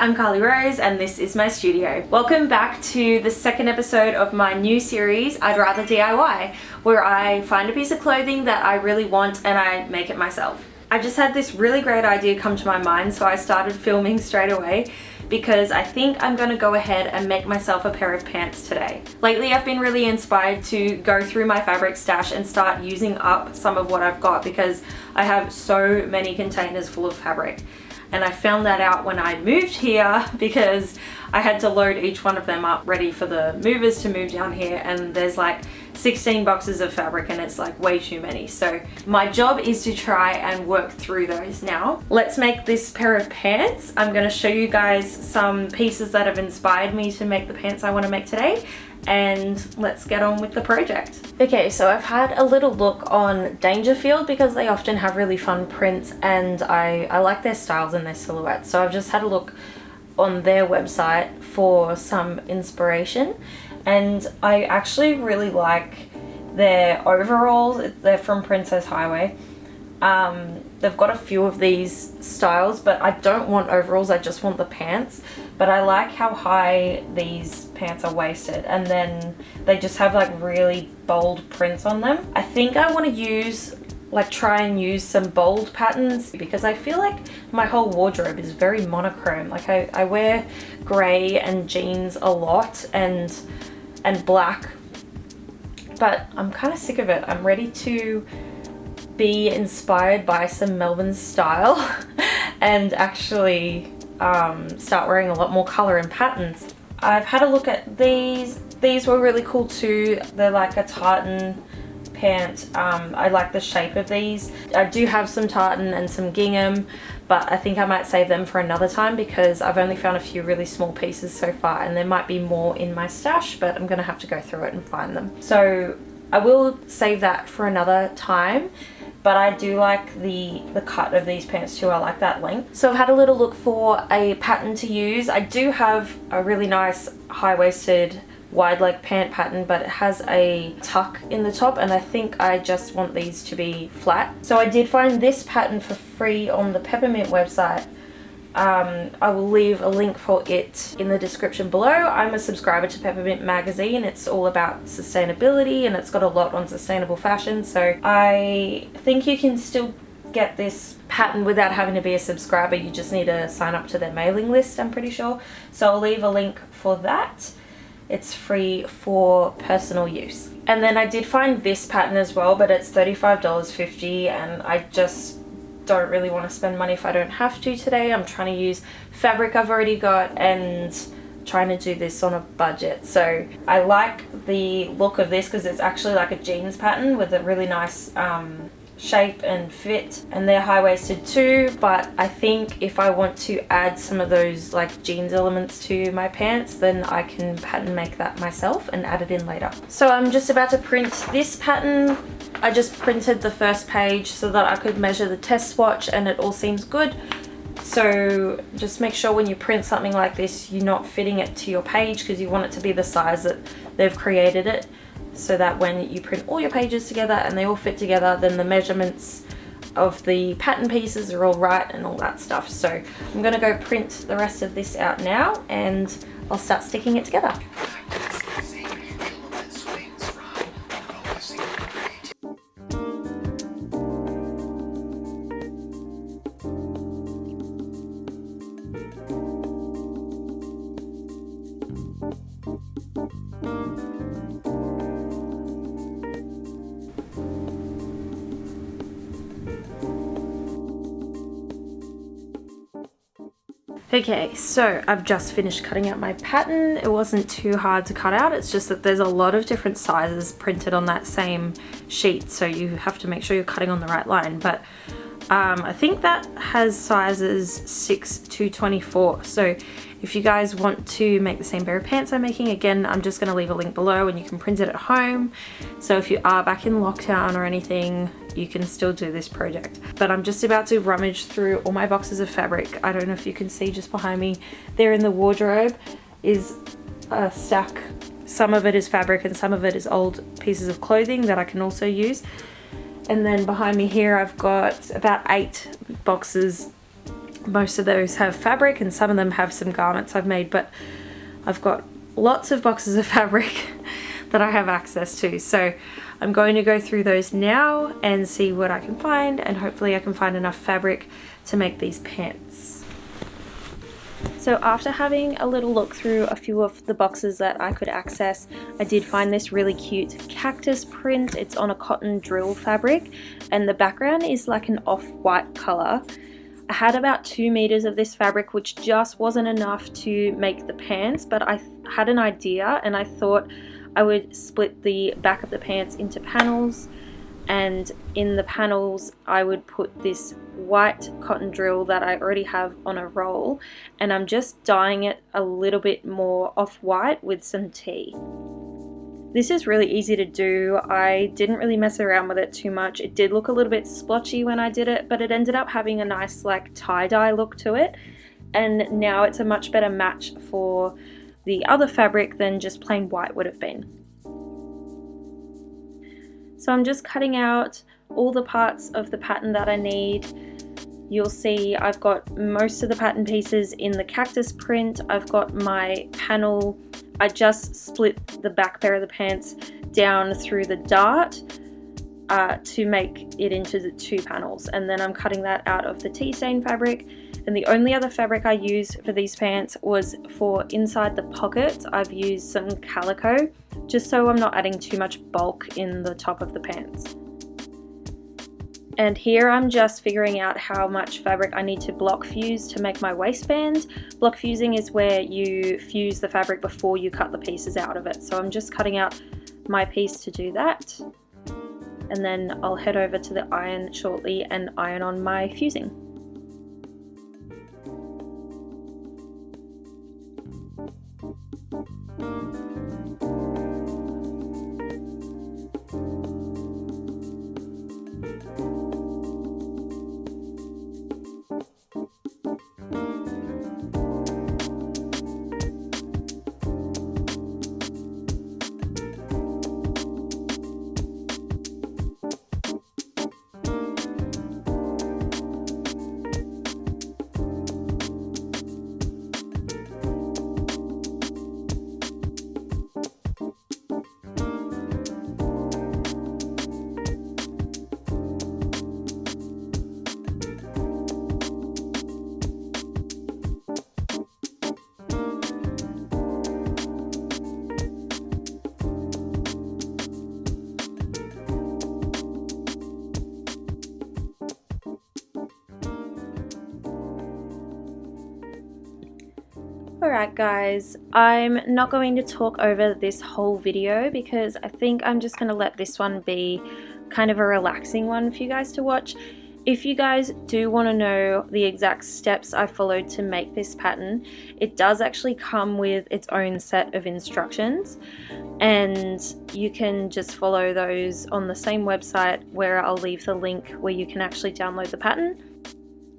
I'm Carley Rose and this is my studio. Welcome back to the second episode of my new series, I'd Rather DIY, where I find a piece of clothing that I really want and I make it myself. I just had this really great idea come to my mind, so I started filming straight away because I think I'm going to go ahead and make myself a pair of pants today. Lately I've been really inspired to go through my fabric stash and start using up some of what I've got because I have so many containers full of fabric. And I found that out when I moved here because I had to load each one of them up ready for the movers to move down here, and there's like 16 boxes of fabric and it's like way too many. So my job is to try and work through those now. Let's make this pair of pants. I'm going to show you guys some pieces that have inspired me to make the pants I want to make today, and let's get on with the project. Okay, so I've had a little look on Dangerfield because they often have really fun prints and I like their styles and their silhouettes. So I've just had a look on their website for some inspiration, and I actually really like their overalls. They're from Princess Highway. They've got a few of these styles, but I don't want overalls, I just want the pants. But I like how high these pants are waisted, and then they just have like really bold prints on them. I think I want to try and use some bold patterns because I feel like my whole wardrobe is very monochrome. Like I wear grey and jeans a lot and black, but I'm kind of sick of it. I'm ready to be inspired by some Melbourne style and actually start wearing a lot more color and patterns. I've had a look at these. These were really cool too. They're like a tartan pant. I like the shape of these. I do have some tartan and some gingham, but I think I might save them for another time because I've only found a few really small pieces so far, and there might be more in my stash, but I'm gonna have to go through it and find them. So I will save that for another time. But I do like the cut of these pants too. I like that length. So I've had a little look for a pattern to use. I do have a really nice high-waisted wide leg pant pattern, but it has a tuck in the top, and I think I just want these to be flat. So I did find this pattern for free on the Peppermint website. I will leave a link for it in the description below. I'm a subscriber to Peppermint magazine. It's all about sustainability and it's got a lot on sustainable fashion. So I think you can still get this pattern without having to be a subscriber. You just need to sign up to their mailing list, I'm pretty sure. So I'll leave a link for that. It's free for personal use. And then I did find this pattern as well, but it's $35.50, and I just don't really want to spend money if I don't have to today. I'm trying to use fabric I've already got and trying to do this on a budget. So I like the look of this because it's actually like a jeans pattern with a really nice shape and fit, and they're high-waisted too, but I think if I want to add some of those like jeans elements to my pants, then I can pattern make that myself and add it in later. So I'm just about to print this pattern. I just printed the first page so that I could measure the test swatch, and it all seems good. So just make sure when you print something like this, you're not fitting it to your page because you want it to be the size that they've created it, so that when you print all your pages together and they all fit together, then the measurements of the pattern pieces are all right and all that stuff. So I'm gonna go print the rest of this out now and I'll start sticking it together. Okay, so I've just finished cutting out my pattern. It wasn't too hard to cut out, it's just that there's a lot of different sizes printed on that same sheet, so you have to make sure you're cutting on the right line. But I think that has sizes 6 to 24, so if you guys want to make the same pair of pants I'm making, again, I'm just going to leave a link below and you can print it at home. So if you are back in lockdown or anything, you can still do this project. But I'm just about to rummage through all my boxes of fabric. I don't know if you can see just behind me there in the wardrobe is a stack. Some of it is fabric and some of it is old pieces of clothing that I can also use. And then behind me here I've got about 8 boxes most of those have fabric and some of them have some garments I've made, but I've got lots of boxes of fabric that I have access to. So I'm going to go through those now and see what I can find, and hopefully I can find enough fabric to make these pants. So after having a little look through a few of the boxes that I could access, I did find this really cute cactus print. It's on a cotton drill fabric and the background is like an off-white color. I had about 2 meters of this fabric, which just wasn't enough to make the pants, but I had an idea and I thought I would split the back of the pants into panels, and in the panels I would put this white cotton drill that I already have on a roll, and I'm just dyeing it a little bit more off-white with some tea. This is really easy to do. I didn't really mess around with it too much. It did look a little bit splotchy when I did it, but it ended up having a nice like tie-dye look to it, and now it's a much better match for the other fabric than just plain white would have been. So I'm just cutting out all the parts of the pattern that I need. You'll see I've got most of the pattern pieces in the cactus print. I've got my panel. I just split the back pair of the pants down through the dart to make it into the 2 panels, and then I'm cutting that out of the tea stain fabric. And the only other fabric I used for these pants was for inside the pockets. I've used some calico, just so I'm not adding too much bulk in the top of the pants. And here I'm just figuring out how much fabric I need to block fuse to make my waistband. Block fusing is where you fuse the fabric before you cut the pieces out of it. So I'm just cutting out my piece to do that. And then I'll head over to the iron shortly and iron on my fusing. Alright guys, I'm not going to talk over this whole video because I think I'm just going to let this one be kind of a relaxing one for you guys to watch. If you guys do want to know the exact steps I followed to make this pattern, it does actually come with its own set of instructions, and you can just follow those on the same website where I'll leave the link where you can actually download the pattern.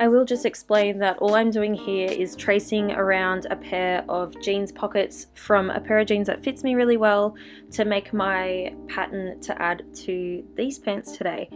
I will just explain that all I'm doing here is tracing around a pair of jeans pockets from a pair of jeans that fits me really well to make my pattern to add to these pants today,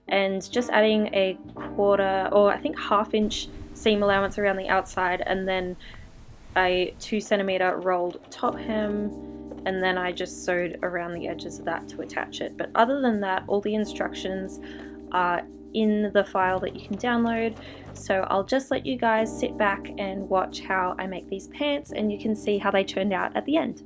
and just adding a 1/4 or I think 1/2 inch seam allowance around the outside, and then a 2 centimeter rolled top hem, and then I just sewed around the edges of that to attach it. But other than that, all the instructions are in the file that you can download. So I'll just let you guys sit back and watch how I make these pants, and you can see how they turned out at the end.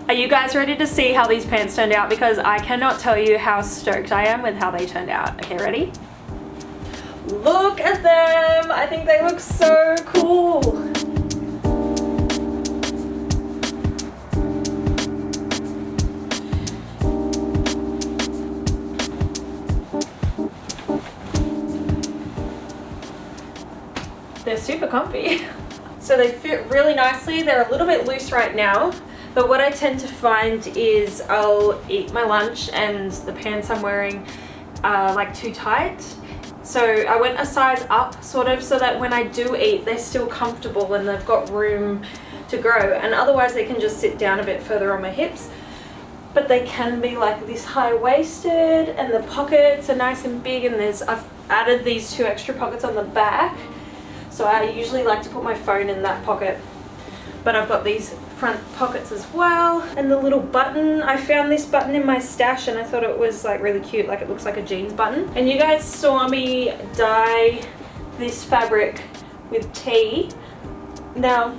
Are you guys ready to see how these pants turned out? Because I cannot tell you how stoked I am with how they turned out. Okay, ready? Look at them! I think they look so cool. They're super comfy. So they fit really nicely. They're a little bit loose right now. But what I tend to find is I'll eat my lunch and the pants I'm wearing are like too tight. So I went a size up sort of so that when I do eat, they're still comfortable and they've got room to grow. And otherwise they can just sit down a bit further on my hips. But they can be like this high-waisted and the pockets are nice and big, and I've added these 2 extra pockets on the back. So I usually like to put my phone in that pocket. But I've got these front pockets as well, and the little button. I found this button in my stash and I thought it was like really cute, like it looks like a jeans button. And you guys saw me dye this fabric with tea. Now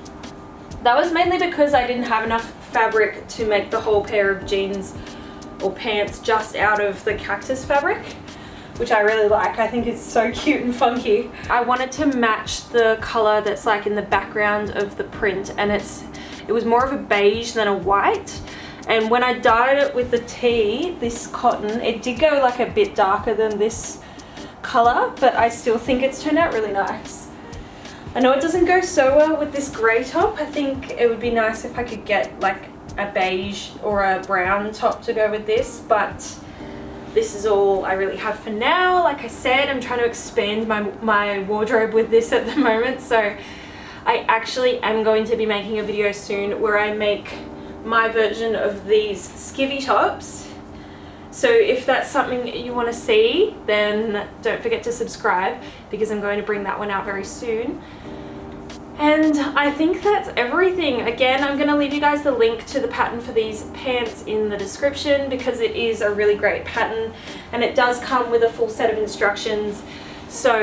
that was mainly because I didn't have enough fabric to make the whole pair of jeans or pants just out of the cactus fabric, which I really like. I think it's so cute and funky. I wanted to match the color that's like in the background of the print, and it was more of a beige than a white. And when I dyed it with the tea, this cotton, it did go like a bit darker than this color, but I still think it's turned out really nice. I know it doesn't go so well with this gray top. I think it would be nice if I could get like a beige or a brown top to go with this, but this is all I really have for now. Like I said, I'm trying to expand my wardrobe with this at the moment. So I actually am going to be making a video soon where I make my version of these skivvy tops. So if that's something that you want to see, then don't forget to subscribe, because I'm going to bring that one out very soon. And I think that's everything. Again, I'm going to leave you guys the link to the pattern for these pants in the description, because it is a really great pattern and it does come with a full set of instructions, so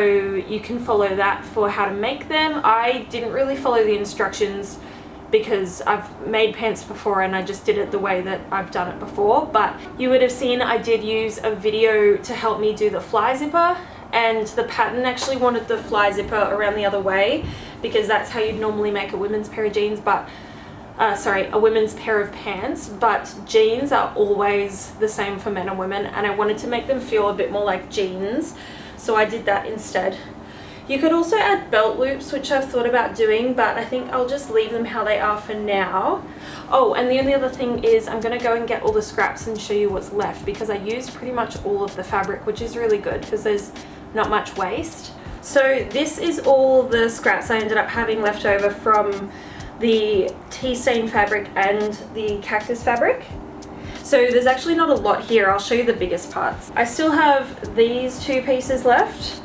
you can follow that for how to make them. I didn't really follow the instructions because I've made pants before and I just did it the way that I've done it before, but you would have seen I did use a video to help me do the fly zipper, and the pattern actually wanted the fly zipper around the other way, because that's how you'd normally make a women's pair of jeans, but a women's pair of pants. But jeans are always the same for men and women, and I wanted to make them feel a bit more like jeans, so I did that instead. You could also add belt loops, which I've thought about doing, but I think I'll just leave them how they are for now. Oh, and the only other thing is I'm gonna go and get all the scraps and show you what's left, because I used pretty much all of the fabric, which is really good because there's not much waste. So this is all the scraps I ended up having left over from the tea stain fabric and the cactus fabric. So there's actually not a lot here. I'll show you the biggest parts. I still have these 2 pieces left,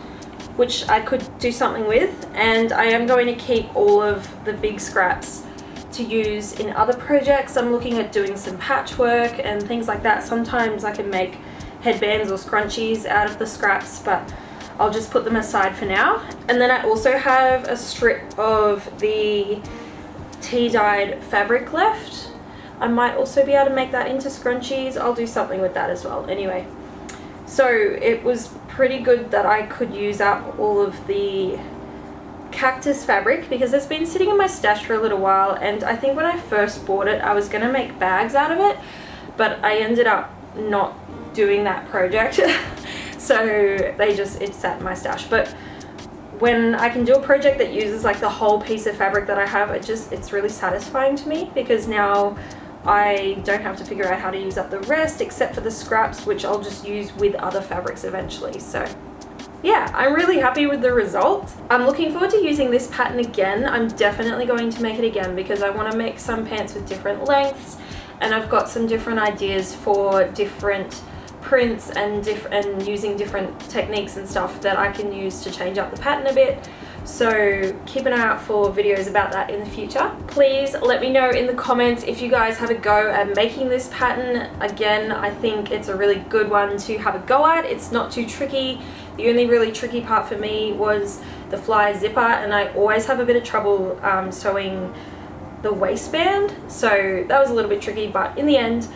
which I could do something with, and I am going to keep all of the big scraps to use in other projects. I'm looking at doing some patchwork and things like that. Sometimes I can make headbands or scrunchies out of the scraps, but I'll just put them aside for now. And then I also have a strip of the tea dyed fabric left. I might also be able to make that into scrunchies. I'll do something with that as well. Anyway, so it was pretty good that I could use up all of the cactus fabric, because it's been sitting in my stash for a little while, and I think when I first bought it I was gonna make bags out of it, but I ended up not doing that project. So it sat in my stash. But when I can do a project that uses like the whole piece of fabric that I have, it's really satisfying to me, because now I don't have to figure out how to use up the rest except for the scraps, which I'll just use with other fabrics eventually. So yeah, I'm really happy with the result. I'm looking forward to using this pattern again. I'm definitely going to make it again because I want to make some pants with different lengths, and I've got some different ideas for different prints and using different techniques and stuff that I can use to change up the pattern a bit. So keep an eye out for videos about that in the future. Please let me know in the comments if you guys have a go at making this pattern. Again, I think it's a really good one to have a go at. It's not too tricky. The only really tricky part for me was the fly zipper, and I always have a bit of trouble sewing the waistband, so that was a little bit tricky, but in the end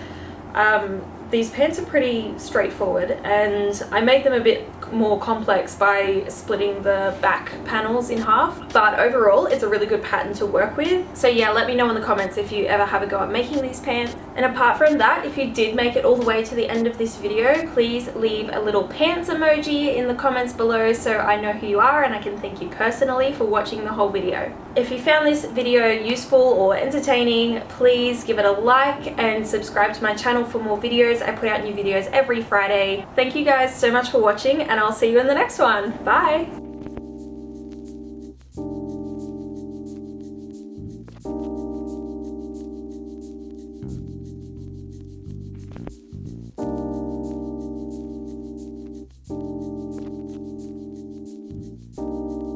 these pants are pretty straightforward, and I made them a bit more complex by splitting the back panels in half, but overall it's a really good pattern to work with. So yeah, let me know in the comments if you ever have a go at making these pants. And apart from that, if you did make it all the way to the end of this video, please leave a little pants emoji in the comments below so I know who you are and I can thank you personally for watching the whole video. If you found this video useful or entertaining, please give it a like and subscribe to my channel for more videos. I put out new videos every Friday. Thank you guys so much for watching, and I'll see you in the next one. Bye!